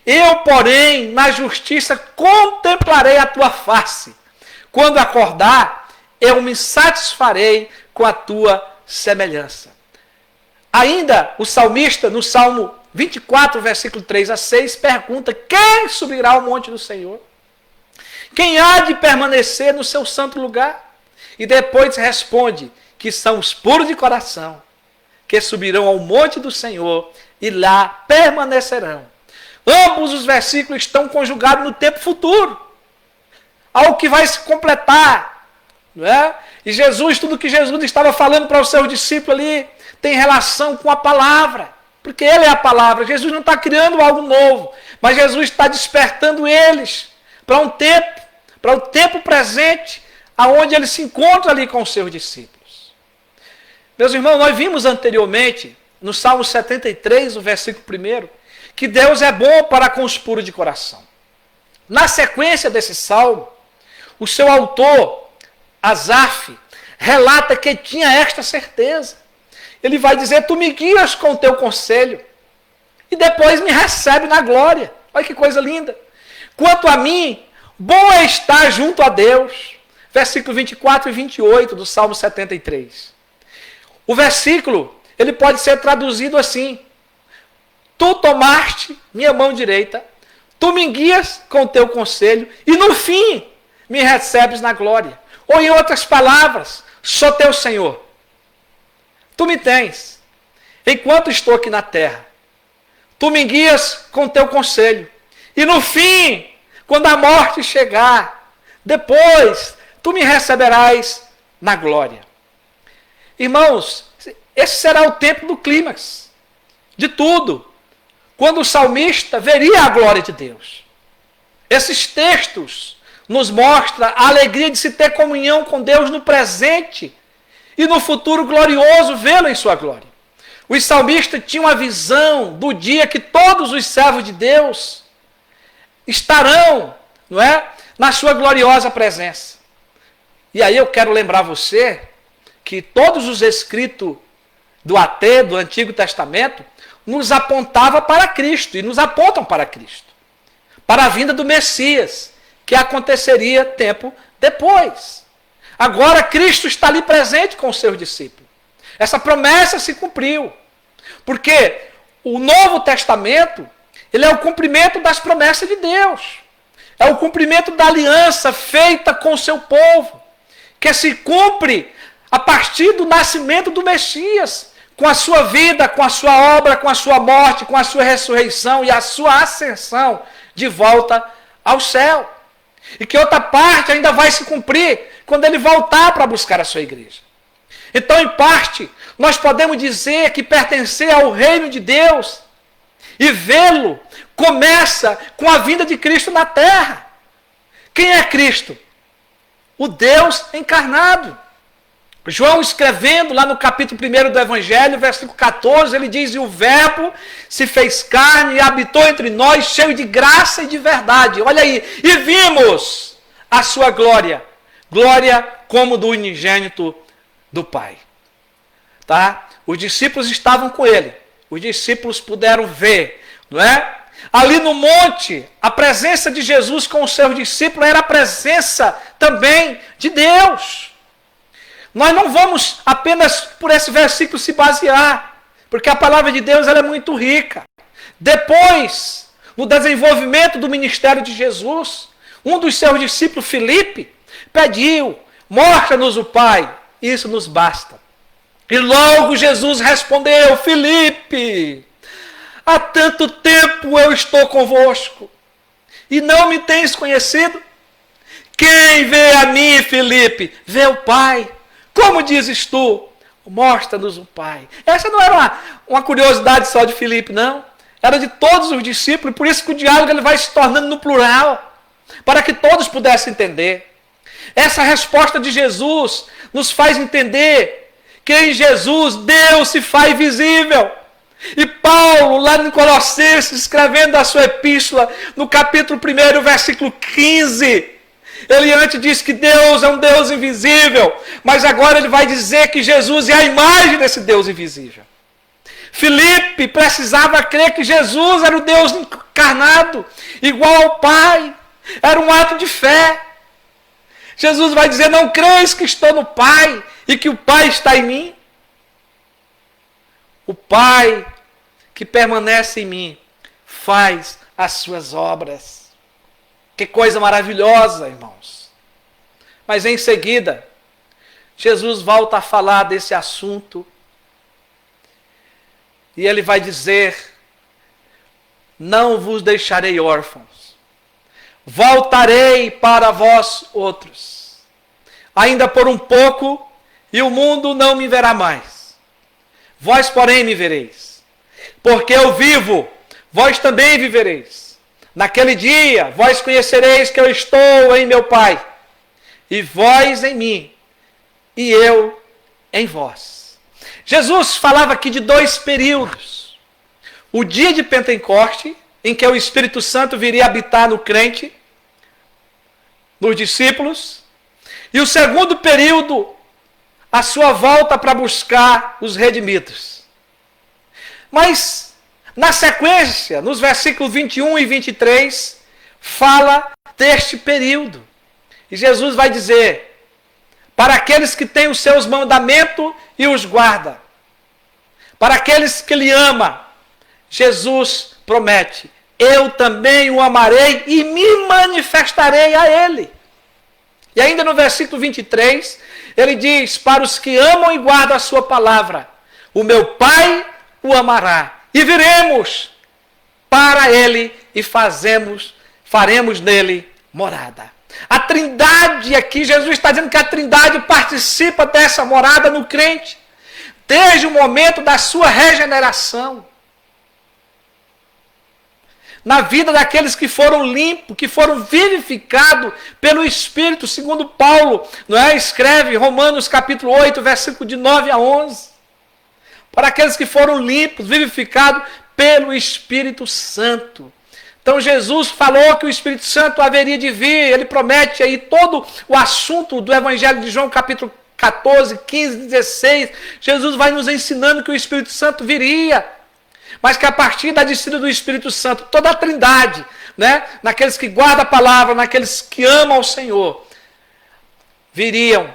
eu, porém, na justiça contemplarei a tua face. Quando acordar, eu me satisfarei com a tua semelhança. Ainda o salmista, no Salmo 24, versículo 3 a 6, pergunta: quem subirá ao monte do Senhor? Quem há de permanecer no seu santo lugar? E depois responde que são os puros de coração, que subirão ao monte do Senhor e lá permanecerão. Ambos os versículos estão conjugados no tempo futuro, algo que vai se completar, não é? E Jesus, tudo que Jesus estava falando para os seus discípulos ali, tem relação com a palavra, porque Ele é a palavra. Jesus não está criando algo novo, mas Jesus está despertando eles para um tempo presente, aonde Ele se encontra ali com os seus discípulos. Meus irmãos, nós vimos anteriormente, no Salmo 73, o versículo 1, que Deus é bom para com os puros de coração. Na sequência desse salmo, o seu autor, Asaf, relata que tinha esta certeza. Ele vai dizer: tu me guias com o teu conselho e depois me recebe na glória. Olha que coisa linda. Quanto a mim, Bom é estar junto a Deus. Versículo 24 e 28 do Salmo 73. O versículo, ele pode ser traduzido assim: Tu tomaste minha mão direita, tu me guias com o teu conselho, e no fim me recebes na glória. Ou em outras palavras, sou teu Senhor. Tu me tens, enquanto estou aqui na terra. Tu me guias com o teu conselho. E no fim, quando a morte chegar, depois tu me receberás na glória. Irmãos, esse será o tempo do clímax de tudo, quando o salmista veria a glória de Deus. Esses textos nos mostram a alegria de se ter comunhão com Deus no presente e no futuro glorioso vê-lo em sua glória. Os salmistas tinham a visão do dia que todos os servos de Deus estarão, não é, na sua gloriosa presença. E aí eu quero lembrar você que todos os escritos do do Antigo Testamento, nos apontavam para Cristo, e nos apontam para Cristo, para a vinda do Messias, que aconteceria tempo depois. Agora Cristo está ali presente com os seus discípulos. Essa promessa se cumpriu, porque o Novo Testamento, ele é o cumprimento das promessas de Deus, é o cumprimento da aliança feita com o seu povo, que se cumpre a partir do nascimento do Messias, com a sua vida, com a sua obra, com a sua morte, com a sua ressurreição e a sua ascensão de volta ao céu. E que outra parte ainda vai se cumprir quando ele voltar para buscar a sua igreja. Então, em parte, nós podemos dizer que pertencer ao reino de Deus e vê-lo começa com a vinda de Cristo na terra. Quem é Cristo? O Deus encarnado. João escrevendo lá no capítulo 1 do Evangelho, versículo 14, ele diz: E o Verbo se fez carne e habitou entre nós, cheio de graça e de verdade. Olha aí, e vimos a sua glória, glória como do unigênito do Pai. Tá? Os discípulos estavam com ele, os discípulos puderam ver, não é? Ali no monte, a presença de Jesus com os seus discípulos era a presença também de Deus. Nós não vamos apenas por esse versículo se basear, porque a palavra de Deus ela é muito rica. Depois, no desenvolvimento do ministério de Jesus, um dos seus discípulos, Filipe, pediu: mostra-nos o Pai, isso nos basta. E logo Jesus respondeu: Filipe, há tanto tempo eu estou convosco, e não me tens conhecido? Quem vê a mim, Filipe, vê o Pai. Como dizes tu? Mostra-nos o Pai. Essa não era uma curiosidade só de Filipe, não. Era de todos os discípulos, por isso que o diálogo ele vai se tornando no plural, para que todos pudessem entender. Essa resposta de Jesus nos faz entender que em Jesus Deus se faz visível. E Paulo, lá em Colossenses, escrevendo a sua epístola, no capítulo 1, versículo 15, ele antes disse que Deus é um Deus invisível, mas agora ele vai dizer que Jesus é a imagem desse Deus invisível. Filipe precisava crer que Jesus era o Deus encarnado, igual ao Pai. Era um ato de fé. Jesus vai dizer: não creis que estou no Pai e que o Pai está em mim? O Pai que permanece em mim faz as suas obras. Que coisa maravilhosa, irmãos. Mas em seguida, Jesus volta a falar desse assunto. E ele vai dizer: não vos deixarei órfãos. Voltarei para vós outros. Ainda por um pouco, e o mundo não me verá mais. Vós, porém, me vereis. Porque eu vivo, vós também vivereis. Naquele dia, vós conhecereis que eu estou em meu Pai, e vós em mim, e eu em vós. Jesus falava aqui de dois períodos. O dia de Pentecoste, em que o Espírito Santo viria habitar no crente, nos discípulos, e o segundo período, a sua volta para buscar os redimidos. Mas, na sequência, nos versículos 21 e 23, fala deste período. E Jesus vai dizer, para aqueles que têm os seus mandamentos e os guarda, para aqueles que Ele ama, Jesus promete, eu também o amarei e me manifestarei a Ele. E ainda no versículo 23, Ele diz, para os que amam e guardam a sua palavra, o meu Pai o amará, e viremos para Ele e faremos nele morada. A Trindade aqui, Jesus está dizendo que a Trindade participa dessa morada no crente, desde o momento da sua regeneração. Na vida daqueles que foram limpos, que foram vivificados pelo Espírito, segundo Paulo, não é? Escreve Romanos capítulo 8, versículo de 9 a 11. Para aqueles que foram limpos, vivificados pelo Espírito Santo. Então Jesus falou que o Espírito Santo haveria de vir, ele promete aí todo o assunto do Evangelho de João, capítulo 14, 15, 16. Jesus vai nos ensinando que o Espírito Santo viria, mas que a partir da descida do Espírito Santo, toda a Trindade, né, naqueles que guardam a palavra, naqueles que amam ao Senhor, viriam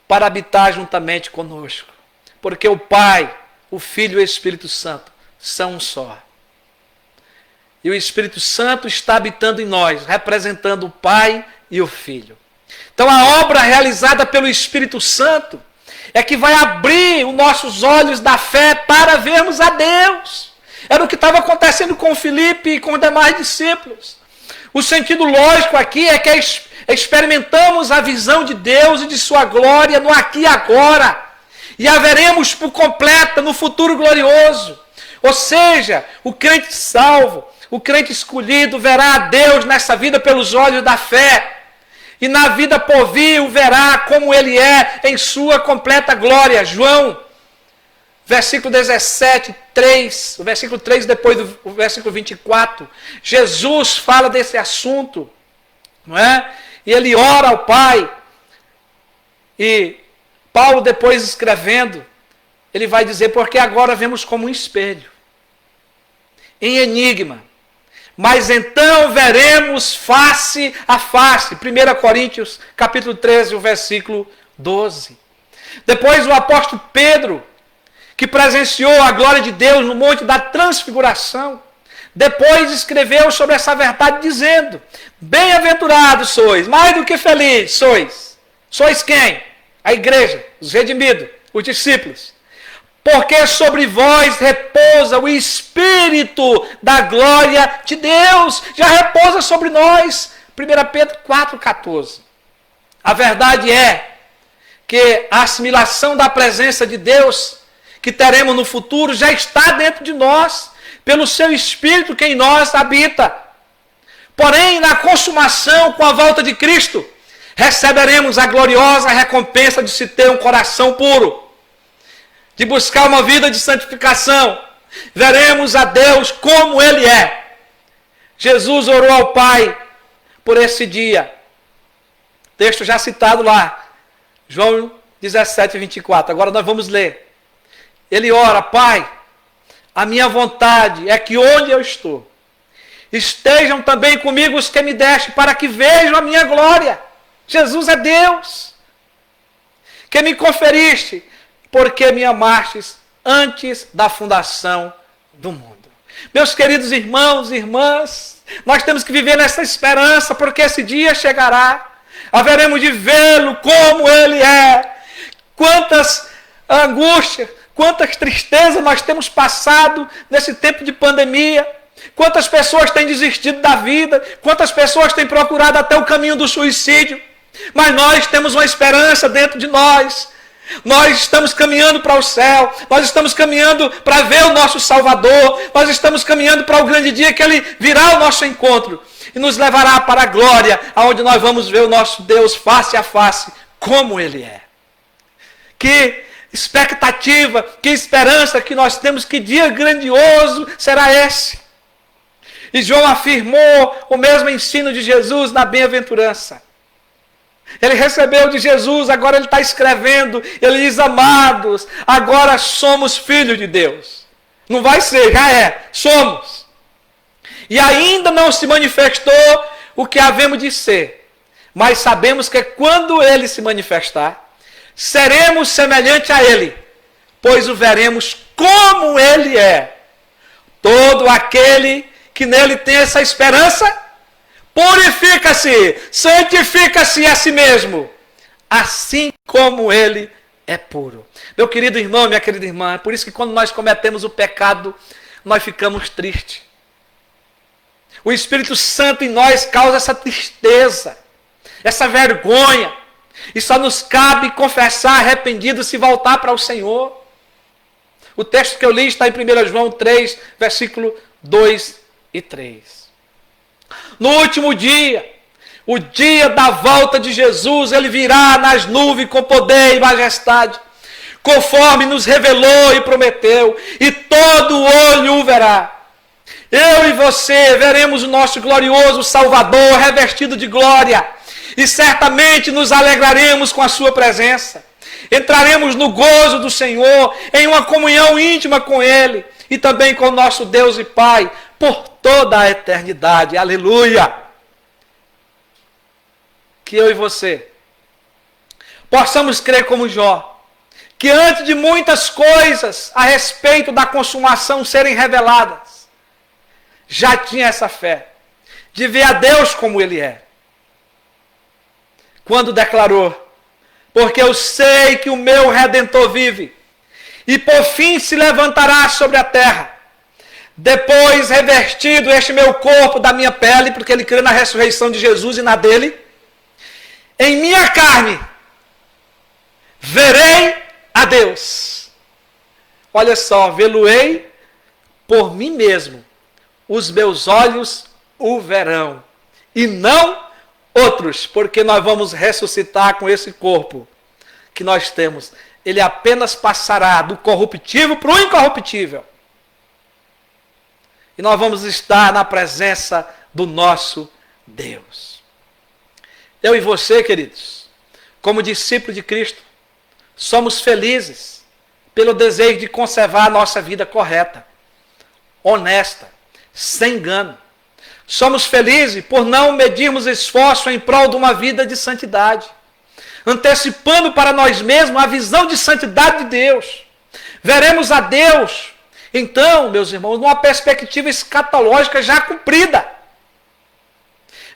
para habitar juntamente conosco. Porque o Pai, o Filho e o Espírito Santo são um só. E o Espírito Santo está habitando em nós, representando o Pai e o Filho. Então a obra realizada pelo Espírito Santo é que vai abrir os nossos olhos da fé para vermos a Deus. Era o que estava acontecendo com Filipe e com os demais discípulos. O sentido lógico aqui é que experimentamos a visão de Deus e de sua glória no aqui e agora. E a veremos por completa no futuro glorioso. Ou seja, o crente salvo, o crente escolhido verá a Deus nessa vida pelos olhos da fé. E na vida por vir o verá como Ele é em sua completa glória. João, versículo 17, 3, o versículo 3 depois do versículo 24. Jesus fala desse assunto, não é? E Ele ora ao Pai. E Paulo depois escrevendo, ele vai dizer, porque agora vemos como um espelho, em enigma, mas então veremos face a face. 1 Coríntios, capítulo 13, o versículo 12. Depois o apóstolo Pedro, que presenciou a glória de Deus no monte da transfiguração, depois escreveu sobre essa verdade dizendo, bem-aventurados sois, mais do que felizes sois. Sois quem? A igreja, os redimidos, os discípulos. Porque sobre vós repousa o Espírito da glória de Deus. Já repousa sobre nós. 1 Pedro 4,14. A verdade é que a assimilação da presença de Deus que teremos no futuro já está dentro de nós, pelo seu Espírito que em nós habita. Porém, na consumação com a volta de Cristo, receberemos a gloriosa recompensa de se ter um coração puro, de buscar uma vida de santificação. Veremos a Deus como Ele é. Jesus orou ao Pai por esse dia. Texto já citado lá, João 17, 24. Agora nós vamos ler. Ele ora, Pai, a minha vontade é que onde eu estou, estejam também comigo os que me deste, para que vejam a minha glória. Jesus é Deus, que me conferiste, porque me amastes antes da fundação do mundo. Meus queridos irmãos e irmãs, nós temos que viver nessa esperança, porque esse dia chegará, haveremos de vê-lo como Ele é. Quantas angústias, quantas tristezas nós temos passado nesse tempo de pandemia. Quantas pessoas têm desistido da vida, quantas pessoas têm procurado até o caminho do suicídio. Mas nós temos uma esperança dentro de nós. Nós estamos caminhando para o céu, nós estamos caminhando para ver o nosso Salvador, nós estamos caminhando para o grande dia que Ele virá ao nosso encontro e nos levará para a glória, aonde nós vamos ver o nosso Deus face a face, como Ele é. Que expectativa, que esperança que nós temos, que dia grandioso será esse. E João afirmou o mesmo ensino de Jesus na bem-aventurança. Ele recebeu de Jesus, agora ele está escrevendo, ele diz, amados, agora somos filhos de Deus. Não vai ser, já é, somos. E ainda não se manifestou o que havemos de ser, mas sabemos que quando ele se manifestar, seremos semelhante a ele, pois o veremos como ele é. Todo aquele que nele tem essa esperança, purifica-se, santifica-se a si mesmo, assim como ele é puro. Meu querido irmão, minha querida irmã, é por isso que quando nós cometemos o pecado, nós ficamos tristes. O Espírito Santo em nós causa essa tristeza, essa vergonha, e só nos cabe confessar arrependido, se voltar para o Senhor. O texto que eu li está em 1 João 3, versículo 2 e 3. No último dia, o dia da volta de Jesus, ele virá nas nuvens com poder e majestade, conforme nos revelou e prometeu, e todo olho o verá. Eu e você veremos o nosso glorioso Salvador revestido de glória, e certamente nos alegraremos com a sua presença. Entraremos no gozo do Senhor, em uma comunhão íntima com Ele, e também com o nosso Deus e Pai, por toda a eternidade. Aleluia! Que eu e você possamos crer como Jó, que antes de muitas coisas a respeito da consumação serem reveladas, já tinha essa fé, de ver a Deus como Ele é. Quando declarou, porque eu sei que o meu Redentor vive, e por fim se levantará sobre a terra, depois revestido este meu corpo da minha pele, porque ele crê na ressurreição de Jesus e na dele, em minha carne verei a Deus. Olha só, vê-lo-ei por mim mesmo, os meus olhos o verão, e não outros, porque nós vamos ressuscitar com esse corpo que nós temos. Ele apenas passará do corruptível para o incorruptível. E nós vamos estar na presença do nosso Deus. Eu e você, queridos, como discípulos de Cristo, somos felizes pelo desejo de conservar a nossa vida correta, honesta, sem engano. Somos felizes por não medirmos esforço em prol de uma vida de santidade, antecipando para nós mesmos a visão de santidade de Deus. Veremos a Deus, então, meus irmãos, numa perspectiva escatológica já cumprida.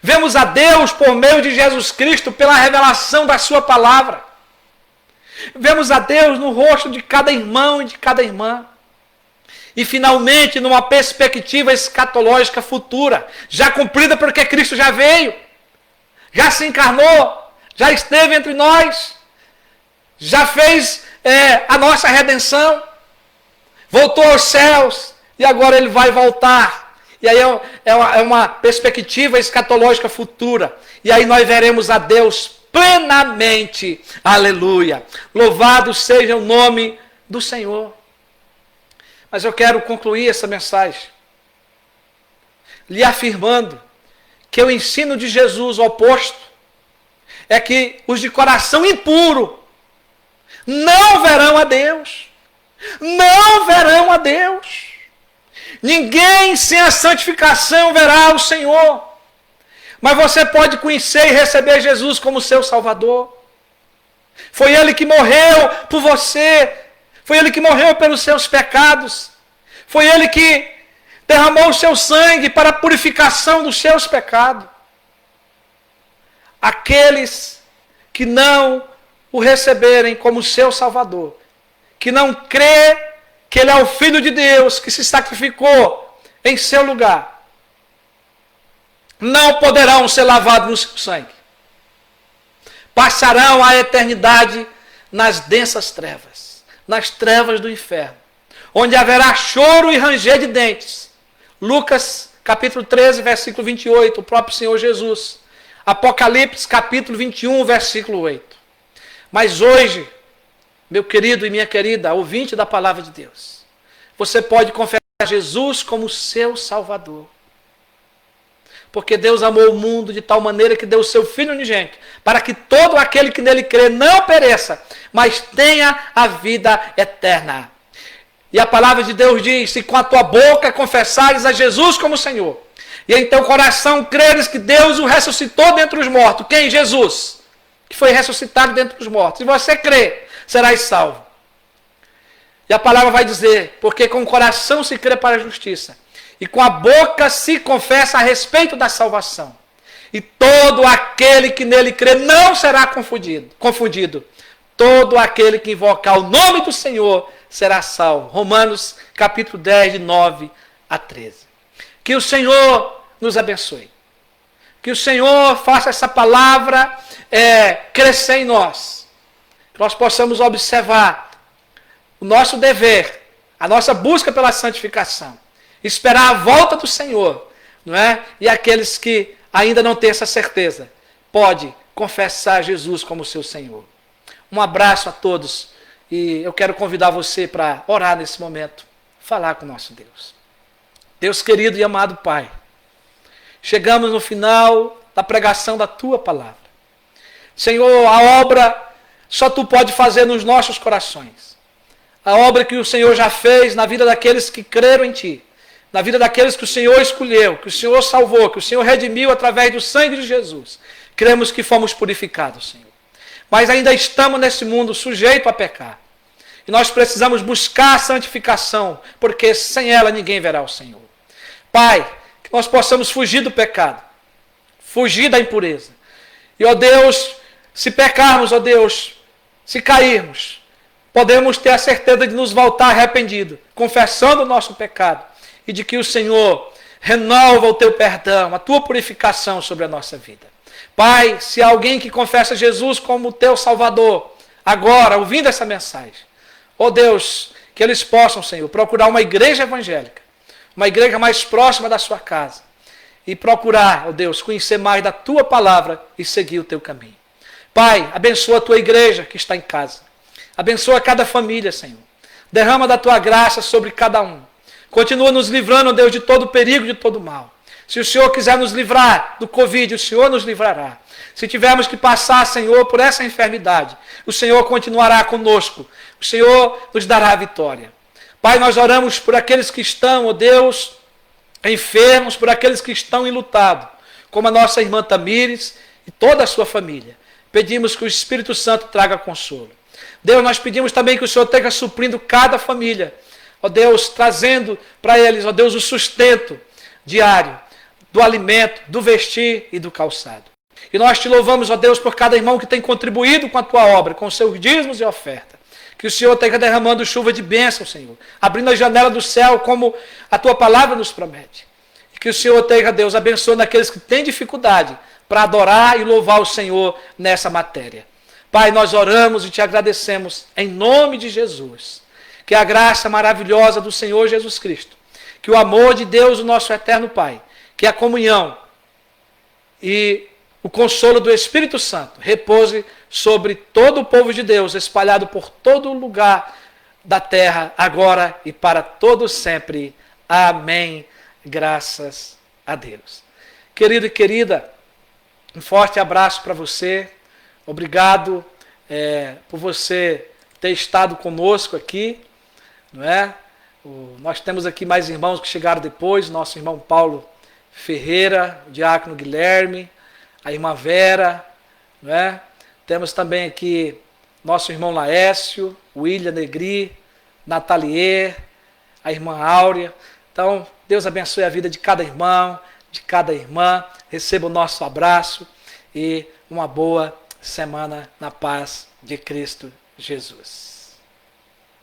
Vemos a Deus por meio de Jesus Cristo, pela revelação da sua palavra. Vemos a Deus no rosto de cada irmão e de cada irmã. E finalmente, numa perspectiva escatológica futura, já cumprida porque Cristo já veio, já se encarnou, já esteve entre nós, já fez a nossa redenção, voltou aos céus e agora ele vai voltar. E aí é uma perspectiva escatológica futura. E aí nós veremos a Deus plenamente. Aleluia! Louvado seja o nome do Senhor. Mas eu quero concluir essa mensagem lhe afirmando que o ensino de Jesus oposto é que os de coração impuro não verão a Deus. Não verão a Deus. Ninguém sem a santificação verá o Senhor. Mas você pode conhecer e receber Jesus como seu Salvador. Foi Ele que morreu por você. Foi Ele que morreu pelos seus pecados. Foi Ele que derramou o seu sangue para a purificação dos seus pecados. Aqueles que não o receberem como seu Salvador, que não crê que Ele é o Filho de Deus, que se sacrificou em seu lugar, não poderão ser lavados no seu sangue. Passarão a eternidade nas densas trevas, nas trevas do inferno, onde haverá choro e ranger de dentes. Lucas capítulo 13, versículo 28, o próprio Senhor Jesus. Apocalipse capítulo 21, versículo 8. Mas hoje, meu querido e minha querida, ouvinte da palavra de Deus, você pode confessar Jesus como seu Salvador. Porque Deus amou o mundo de tal maneira que deu o seu Filho unigênito, para que todo aquele que nele crê não pereça, mas tenha a vida eterna. E a palavra de Deus diz, se com a tua boca confessares a Jesus como Senhor, e em teu coração creres que Deus o ressuscitou dentre os mortos. Quem? Jesus, que foi ressuscitado dentre os mortos. Se você crê, serás salvo. E a palavra vai dizer, porque com o coração se crê para a justiça, e com a boca se confessa a respeito da salvação. E todo aquele que nele crê não será confundido. Todo aquele que invocar o nome do Senhor será salvo. Romanos capítulo 10, de 9 a 13. Que o Senhor nos abençoe. Que o Senhor faça essa palavra crescer em nós. Que nós possamos observar o nosso dever, a nossa busca pela santificação. Esperar a volta do Senhor. Não é? E aqueles que ainda não têm essa certeza, pode confessar Jesus como seu Senhor. Um abraço a todos. E eu quero convidar você para orar nesse momento. Falar com o nosso Deus. Deus querido e amado Pai, chegamos no final da pregação da Tua palavra. Senhor, a obra só Tu pode fazer nos nossos corações. A obra que o Senhor já fez na vida daqueles que creram em Ti. Na vida daqueles que o Senhor escolheu, que o Senhor salvou, que o Senhor redimiu através do sangue de Jesus. Cremos que fomos purificados, Senhor. Mas ainda estamos nesse mundo sujeito a pecar. E nós precisamos buscar a santificação, porque sem ela ninguém verá o Senhor. Pai, que nós possamos fugir do pecado, fugir da impureza. E, ó Deus, se pecarmos, ó Deus, se cairmos, podemos ter a certeza de nos voltar arrependidos, confessando o nosso pecado, e de que o Senhor renova o teu perdão, a tua purificação sobre a nossa vida. Pai, se há alguém que confessa Jesus como teu Salvador, agora, ouvindo essa mensagem, ó Deus, que eles possam, Senhor, procurar uma igreja evangélica, uma igreja mais próxima da sua casa, e procurar, ó Deus, conhecer mais da tua palavra e seguir o teu caminho. Pai, abençoa a tua igreja que está em casa. Abençoa cada família, Senhor. Derrama da tua graça sobre cada um. Continua nos livrando, ó Deus, de todo perigo, de todo mal. Se o Senhor quiser nos livrar do Covid, o Senhor nos livrará. Se tivermos que passar, Senhor, por essa enfermidade, o Senhor continuará conosco. O Senhor nos dará a vitória. Pai, nós oramos por aqueles que estão, ó Deus, enfermos, por aqueles que estão enlutados, como a nossa irmã Tamires e toda a sua família. Pedimos que o Espírito Santo traga consolo. Deus, nós pedimos também que o Senhor esteja suprindo cada família. Ó Deus, trazendo para eles, ó Deus, o sustento diário, do alimento, do vestir e do calçado. E nós te louvamos, ó Deus, por cada irmão que tem contribuído com a tua obra, com seus dízimos e oferta. Que o Senhor esteja derramando chuva de bênção, Senhor. Abrindo a janela do céu, como a tua palavra nos promete. E que o Senhor esteja, Deus, abençoando aqueles que têm dificuldade para adorar e louvar o Senhor nessa matéria. Pai, nós oramos e te agradecemos em nome de Jesus. Que a graça maravilhosa do Senhor Jesus Cristo, que o amor de Deus, o nosso eterno Pai, que a comunhão e o consolo do Espírito Santo repouse sobre todo o povo de Deus, espalhado por todo lugar da terra, agora e para todos sempre. Amém. Graças a Deus. Querido e querida, um forte abraço para você. Obrigado por você ter estado conosco aqui. Não é? Nós temos aqui mais irmãos que chegaram depois, nosso irmão Paulo Ferreira, o diácono Guilherme, a irmã Vera, não é? Temos também aqui nosso irmão Laércio, William Negri, Natalier, a irmã Áurea. Então, Deus abençoe a vida de cada irmão, de cada irmã. Receba o nosso abraço e uma boa semana na paz de Cristo Jesus.